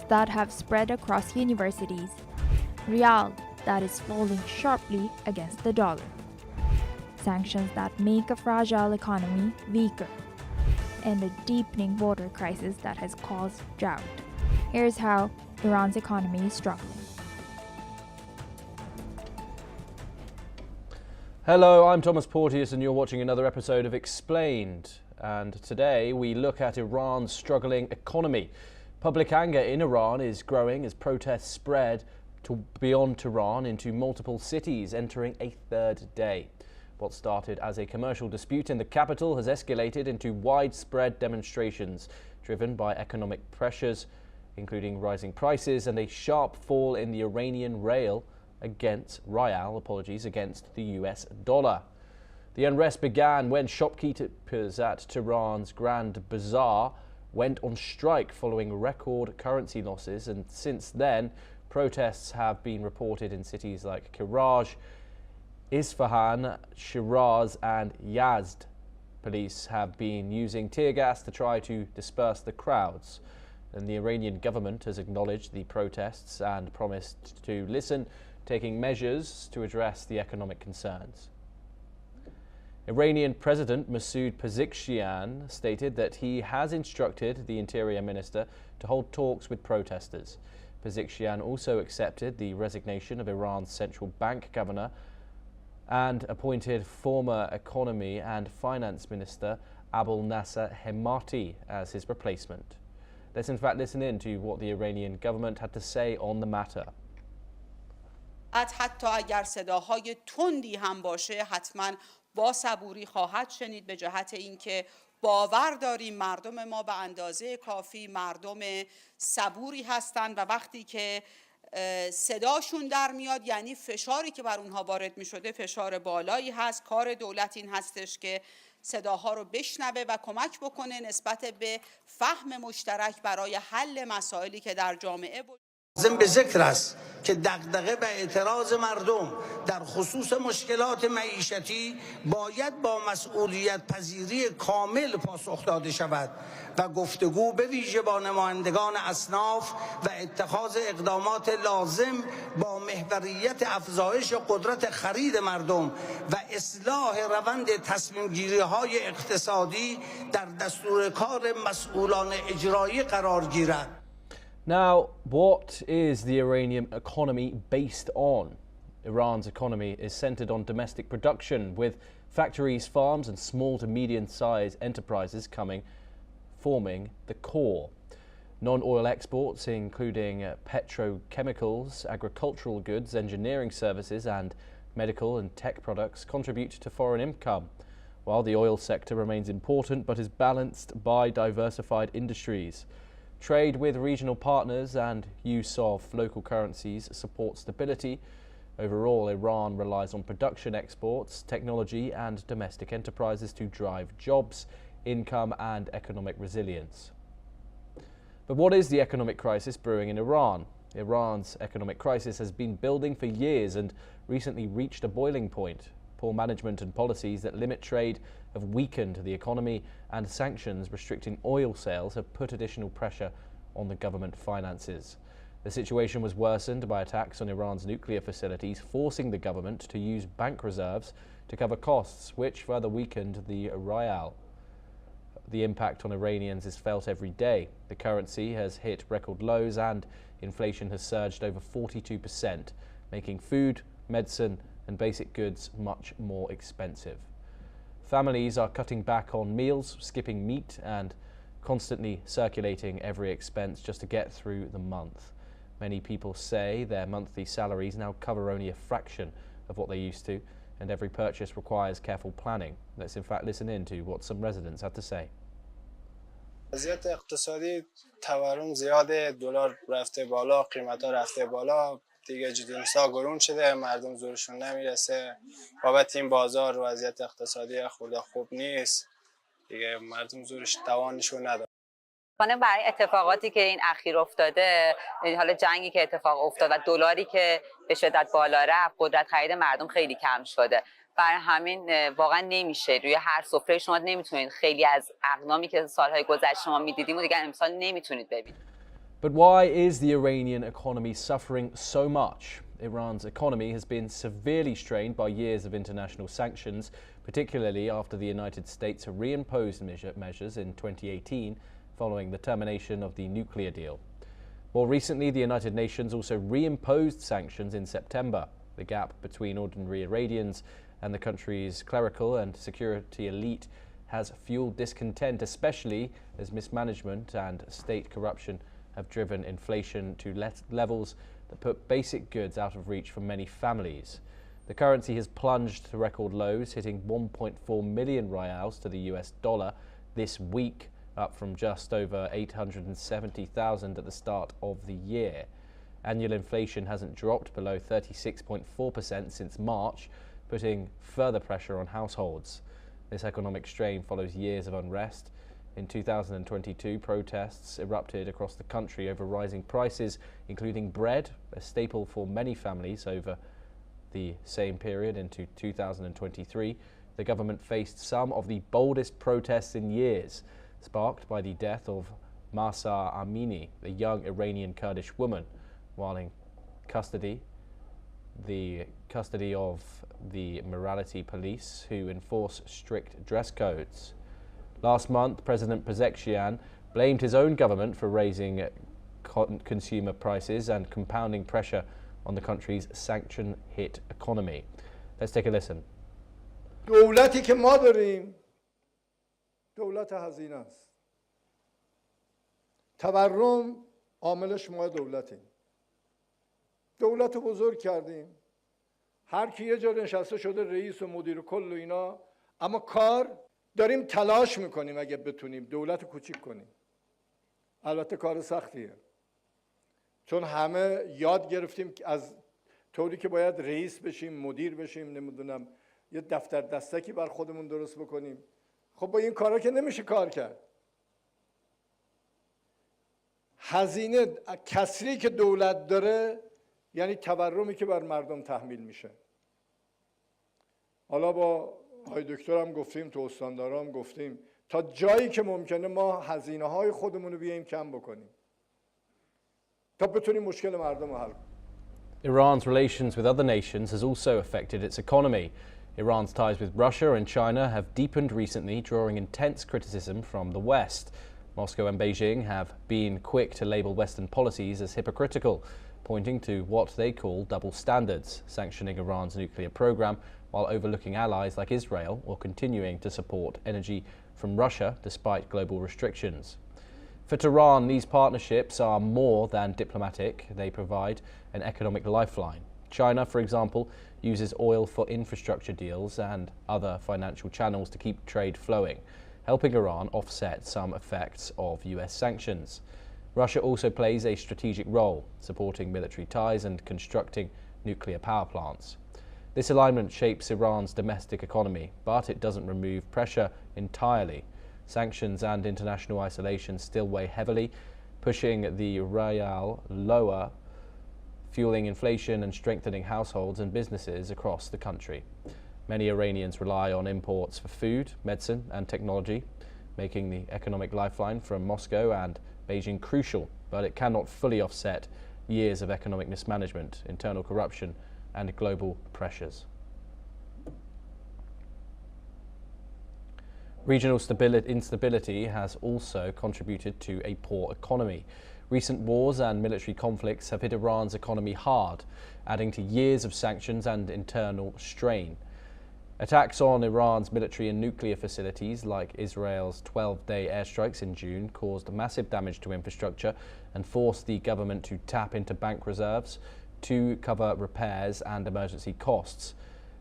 that have spread across universities, rial that is falling sharply against the dollar, sanctions that make a fragile economy weaker, and a deepening border crisis that has caused drought. Here's how Iran's economy is struggling. Hello, I'm Thomas Porteous and you're watching another episode of Explained. And today we look at Iran's struggling economy. Public anger in Iran is growing as protests spread beyond Tehran into multiple cities, entering a third day. What started as a commercial dispute in the capital has escalated into widespread demonstrations driven by economic pressures, including rising prices and a sharp fall in the Iranian rial against the US dollar. The unrest began when shopkeepers at Tehran's Grand Bazaar went on strike following record currency losses, and since then protests have been reported in cities like Karaj, Isfahan, Shiraz and Yazd. Police have been using tear gas to try to disperse the crowds, and the Iranian government has acknowledged the protests and promised to listen, taking measures to address the economic concerns. Iranian President Masoud Pezeshkian stated that he has instructed the Interior Minister to hold talks with protesters. Pezeshkian also accepted the resignation of Iran's central bank governor and appointed former Economy and Finance Minister Abul Nasser Hemati as his replacement. Let's in fact listen in to what the Iranian government had to say on the matter. حتی اگر صداهای تندی هم باشه حتما با صبوری خواهد شنید به جهت اینکه باور داریم مردم ما به اندازه کافی مردم صبوری هستند و وقتی که صداشون در میاد یعنی فشاری که بر اونها وارد می شده فشار بالایی هست. کار دولت این هستش که صداها رو بشنوه و کمک بکنه نسبت به فهم مشترک برای حل مسائلی که در جامعه لازم به ذکر است که دغدغه و اعتراض مردم در خصوص مشکلات معیشتی باید با مسئولیت پذیری کامل پاسخ داده شود و گفتگو به ویژه با نمایندگان اصناف و اتخاذ اقدامات لازم با محوریت افزایش قدرت خرید مردم و اصلاح روند تصمیم گیری های اقتصادی در دستور کار مسئولان اجرایی قرار گیرد. Now, what is the Iranian economy based on? Iran's economy is centered on domestic production, with factories, farms and small to medium-sized enterprises forming the core. Non-oil exports, including petrochemicals, agricultural goods, engineering services and medical and tech products, contribute to foreign income, while the oil sector remains important but is balanced by diversified industries. Trade with regional partners and use of local currencies support stability. Overall, Iran relies on production exports, technology and domestic enterprises to drive jobs, income and economic resilience. But what is the economic crisis brewing in Iran? Iran's economic crisis has been building for years and recently reached a boiling point. Poor management and policies that limit trade have weakened the economy, and sanctions restricting oil sales have put additional pressure on the government finances. The situation was worsened by attacks on Iran's nuclear facilities, forcing the government to use bank reserves to cover costs, which further weakened the rial. The impact on Iranians is felt every day. The currency has hit record lows and inflation has surged over 42%, making food, medicine and basic goods much more expensive. Families are cutting back on meals, skipping meat and constantly circulating every expense just to get through the month. Many people say their monthly salaries now cover only a fraction of what they used to, and every purchase requires careful planning. Let's in fact listen in to what some residents had to say. وضعیت اقتصادی تورم زیاده، دلار رفته بالا، قیمتا رفته بالا، دیگه جنسا گرون شده، مردم زورشون نمیرسه. بابت این بازار وضعیت اقتصادی خورده خوب نیست. دیگه مردم زورش توانشون نداره. برای اتفاقاتی که این اخیر افتاده، حالا جنگی که اتفاق افتاد و دلاری که به شدت بالا رفت، قدرت خرید مردم خیلی کم شده. برای همین واقعا نمیشه روی هر سفره شما نمیتونید خیلی از اقلامی که سالهای گذشته ما میدیدیم و دیگه امسال نمیتونید ببینید. But why is the Iranian economy suffering so much? Iran's economy has been severely strained by years of international sanctions, particularly after the United States reimposed measures in 2018 following the termination of the nuclear deal. More recently, the United Nations also reimposed sanctions in September. The gap between ordinary Iranians and the country's clerical and security elite has fueled discontent, especially as mismanagement and state corruption have driven inflation to levels that put basic goods out of reach for many families. The currency has plunged to record lows, hitting 1.4 million rials to the US dollar this week, up from just over 870,000 at the start of the year. Annual inflation hasn't dropped below 36.4% since March, putting further pressure on households. This economic strain follows years of unrest. In 2022, protests erupted across the country over rising prices, including bread, a staple for many families. Over the same period into 2023, the government faced some of the boldest protests in years, sparked by the death of Mahsa Amini, a young Iranian Kurdish woman, while in custody of the morality police, who enforce strict dress codes. Last month, President Pezeshkian blamed his own government for raising consumer prices and compounding pressure on the country's sanction-hit economy. Let's take a listen. دولتی که ما داریم دولت هزینه است. تورم عاملش ما دولتیم. دولت رو بزرگ کردیم. هر کی یه جا نشسته شده رئیس و مدیر کل و اینا، اما کار داریم تلاش میکنیم اگه بتونیم دولت رو کوچیک کنیم. البته کار سختیه. چون همه یاد گرفتیم از طوری که باید رئیس بشیم، مدیر بشیم، نمیدونم یه دفتر دستکی بر خودمون درست بکنیم. خب با این کارا که نمیشه کار کرد. هزینه کسری که دولت داره یعنی تورمی که بر مردم تحمیل میشه. حالا با آقای دکتر هم گفتیم، تو استاندارا هم گفتیم، تا جایی که ممکنه ما هزینه های خودمون رو بیایم کم بکنیم تا بتونیم مشکل مردم رو حل کنیم. Iran's relations with other nations has also affected its economy. Iran's ties with Russia and China have deepened recently, drawing intense criticism from the West. Moscow and Beijing have been quick to label Western policies as hypocritical, pointing to what they call double standards, sanctioning Iran's nuclear program while overlooking allies like Israel or continuing to support energy from Russia despite global restrictions. For Tehran, these partnerships are more than diplomatic. They provide an economic lifeline. China, for example, uses oil for infrastructure deals and other financial channels to keep trade flowing, helping Iran offset some effects of US sanctions. Russia also plays a strategic role, supporting military ties and constructing nuclear power plants. This alignment shapes Iran's domestic economy, but it doesn't remove pressure entirely. Sanctions and international isolation still weigh heavily, pushing the rial lower, fueling inflation and strengthening households and businesses across the country. Many Iranians rely on imports for food, medicine and technology, making the economic lifeline from Moscow and Beijing crucial, but it cannot fully offset years of economic mismanagement, internal corruption and global pressures. Regional instability has also contributed to a poor economy. Recent wars and military conflicts have hit Iran's economy hard, adding to years of sanctions and internal strain. Attacks on Iran's military and nuclear facilities, like Israel's 12-day airstrikes in June, caused massive damage to infrastructure and forced the government to tap into bank reserves to cover repairs and emergency costs.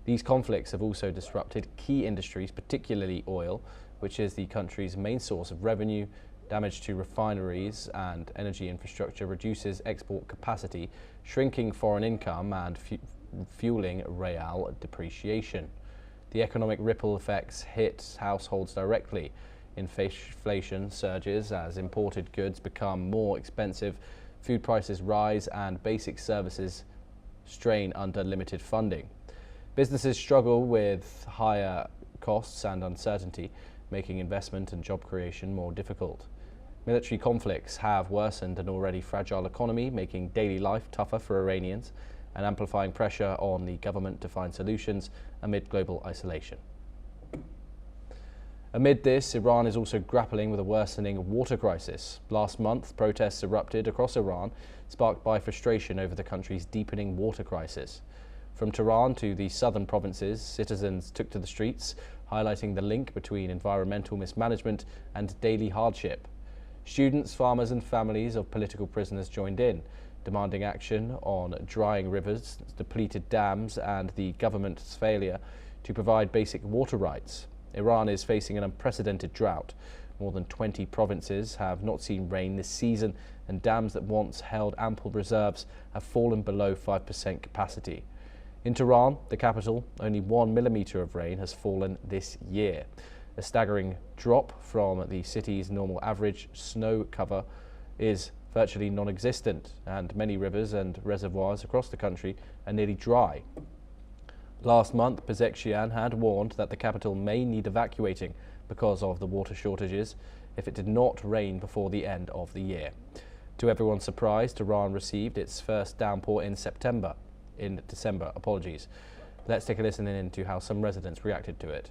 These conflicts have also disrupted key industries, particularly oil, which is the country's main source of revenue. Damage to refineries and energy infrastructure reduces export capacity, shrinking foreign income and fueling real depreciation. The economic ripple effects hit households directly. Inflation surges as imported goods become more expensive, food prices rise, and basic services strain under limited funding. Businesses struggle with higher costs and uncertainty, making investment and job creation more difficult. Military conflicts have worsened an already fragile economy, making daily life tougher for Iranians and amplifying pressure on the government to find solutions amid global isolation. Amid this, Iran is also grappling with a worsening water crisis. Last month, protests erupted across Iran, sparked by frustration over the country's deepening water crisis. From Tehran to the southern provinces, citizens took to the streets, highlighting the link between environmental mismanagement and daily hardship. Students, farmers and families of political prisoners joined in, demanding action on drying rivers, depleted dams and the government's failure to provide basic water rights. Iran is facing an unprecedented drought. More than 20 provinces have not seen rain this season, and dams that once held ample reserves have fallen below 5% capacity. In Tehran, the capital, only 1 millimetre of rain has fallen this year. A staggering drop from the city's normal average. Snow cover is virtually non-existent, and many rivers and reservoirs across the country are nearly dry. Last month, Pezeshkian had warned that the capital may need evacuating because of the water shortages if it did not rain before the end of the year. To everyone's surprise, Tehran received its first downpour in December. Let's take a listen in to how some residents reacted to it.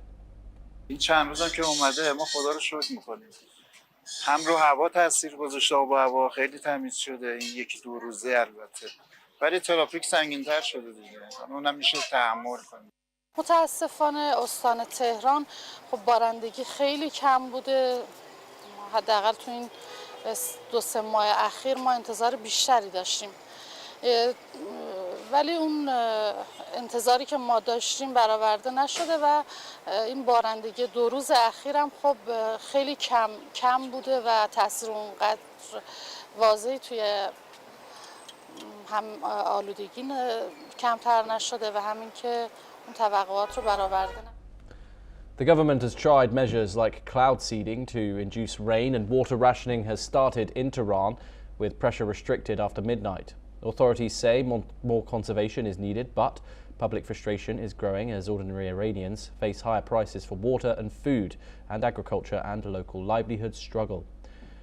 این چند روزم که اومده ما خدا رو شکر می‌کنیم. هم رو هوا تاثیر گذاشته و هوا خیلی تمیز شده این یکی دو روزه البته. ولی ترافیک سنگین‌تر شده دیگه. اونم میشه تحمل کنیم. متاسفانه استان تهران خب بارندگی خیلی کم بوده. حداقل تو این 2-3 ماه اخیر ما انتظار بیشتری داشتیم. ولی اون انتظاری که ما داشتیم برآورده نشده و این بارندگی 2 روز اخیرم خب خیلی کم بوده و تاثیر اونقدر واضحی توی هم آلودگی کمتر نشده و همین که اون توقعات رو برآورده نشده. The government has tried measures like cloud seeding to induce rain, and water rationing has started in Tehran, with pressure restricted after midnight. Authorities say more conservation is needed, but public frustration is growing as ordinary Iranians face higher prices for water and food, and agriculture and local livelihoods struggle.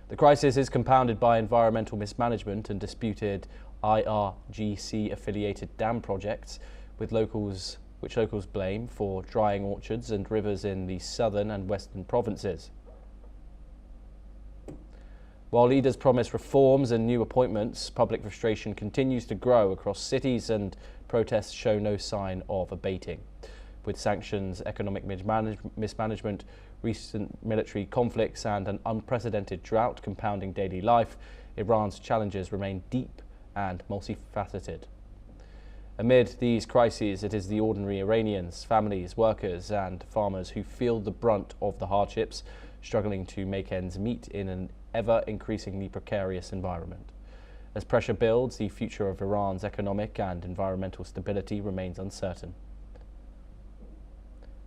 The crisis is compounded by environmental mismanagement and disputed IRGC-affiliated dam projects, which locals blame for drying orchards and rivers in the southern and western provinces. While leaders promise reforms and new appointments, public frustration continues to grow across cities and protests show no sign of abating. With sanctions, economic mismanagement, recent military conflicts and an unprecedented drought compounding daily life, Iran's challenges remain deep and multifaceted. Amid these crises, it is the ordinary Iranians, families, workers and farmers who feel the brunt of the hardships, struggling to make ends meet in an ever-increasingly precarious environment. As pressure builds, the future of Iran's economic and environmental stability remains uncertain.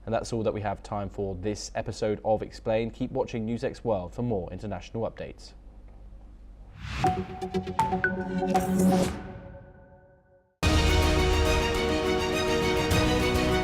And that's all that we have time for this episode of Xplained. Keep watching NewsX World for more international updates.